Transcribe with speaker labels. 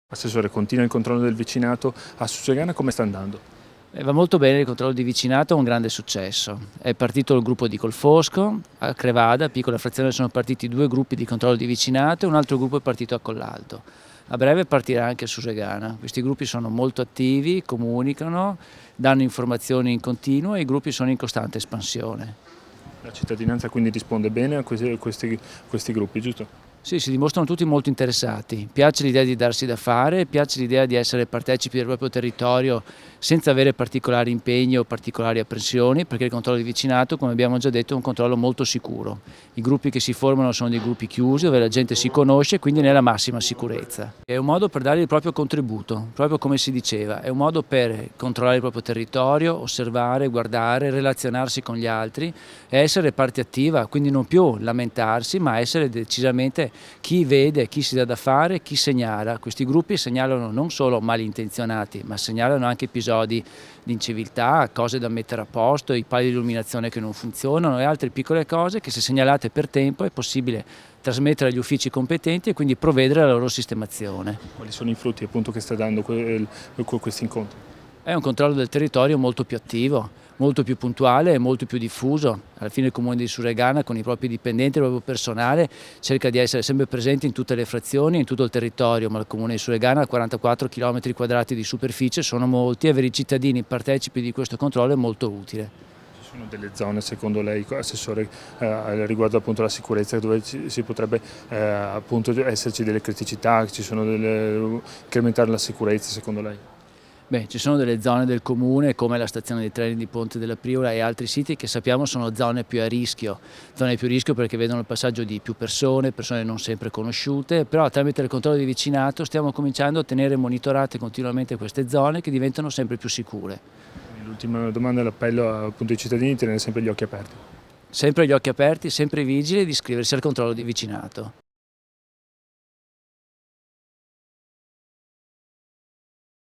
Speaker 1: Assessore, continua il controllo del vicinato a Susegana, come sta andando?
Speaker 2: Va molto bene il controllo di vicinato, è un grande successo. È partito il gruppo di Colfosco, a Crevada, piccola frazione, sono partiti 2 gruppi di controllo di vicinato e un altro gruppo è partito a Collalto. A breve partirà anche a Susegana. Questi gruppi sono molto attivi, comunicano, danno informazioni in continuo e i gruppi sono in costante espansione.
Speaker 1: La cittadinanza quindi risponde bene a questi gruppi, giusto?
Speaker 2: Sì, si dimostrano tutti molto interessati, piace l'idea di darsi da fare, piace l'idea di essere partecipi del proprio territorio senza avere particolari impegni o particolari apprensioni, perché il controllo di vicinato, come abbiamo già detto, è un controllo molto sicuro. I gruppi che si formano sono dei gruppi chiusi dove la gente si conosce, quindi nella massima sicurezza. È un modo per dare il proprio contributo, proprio come si diceva, è un modo per controllare il proprio territorio, osservare, guardare, relazionarsi con gli altri e essere parte attiva, quindi non più lamentarsi, ma essere decisamente chi vede, chi si dà da fare, chi segnala. Questi gruppi segnalano non solo malintenzionati, ma segnalano anche episodi di inciviltà, cose da mettere a posto, i pali di illuminazione che non funzionano e altre piccole cose che, se segnalate per tempo, è possibile trasmettere agli uffici competenti e quindi provvedere alla loro sistemazione.
Speaker 1: Quali sono i frutti appunto che sta dando questi incontri?
Speaker 2: È un controllo del territorio molto più attivo, molto più puntuale e molto più diffuso. Alla fine il Comune di Susegana, con i propri dipendenti e il proprio personale, cerca di essere sempre presente in tutte le frazioni, in tutto il territorio, ma il Comune di Susegana ha 44 km² di superficie, sono molti, e avere i cittadini partecipi di questo controllo è molto utile.
Speaker 1: Ci sono delle zone, secondo lei, Assessore, riguardo appunto alla sicurezza, dove si potrebbe appunto esserci delle criticità, incrementare la sicurezza, secondo lei?
Speaker 2: Beh, ci sono delle zone del comune come la stazione dei treni di Ponte della Priola e altri siti che sappiamo sono zone più a rischio perché vedono il passaggio di più persone non sempre conosciute, però tramite il controllo di vicinato stiamo cominciando a tenere monitorate continuamente queste zone che diventano sempre più sicure.
Speaker 1: L'ultima domanda, l'appello appunto ai cittadini di tenere sempre gli occhi aperti.
Speaker 2: Sempre gli occhi aperti, sempre vigili e di iscriversi al controllo di vicinato.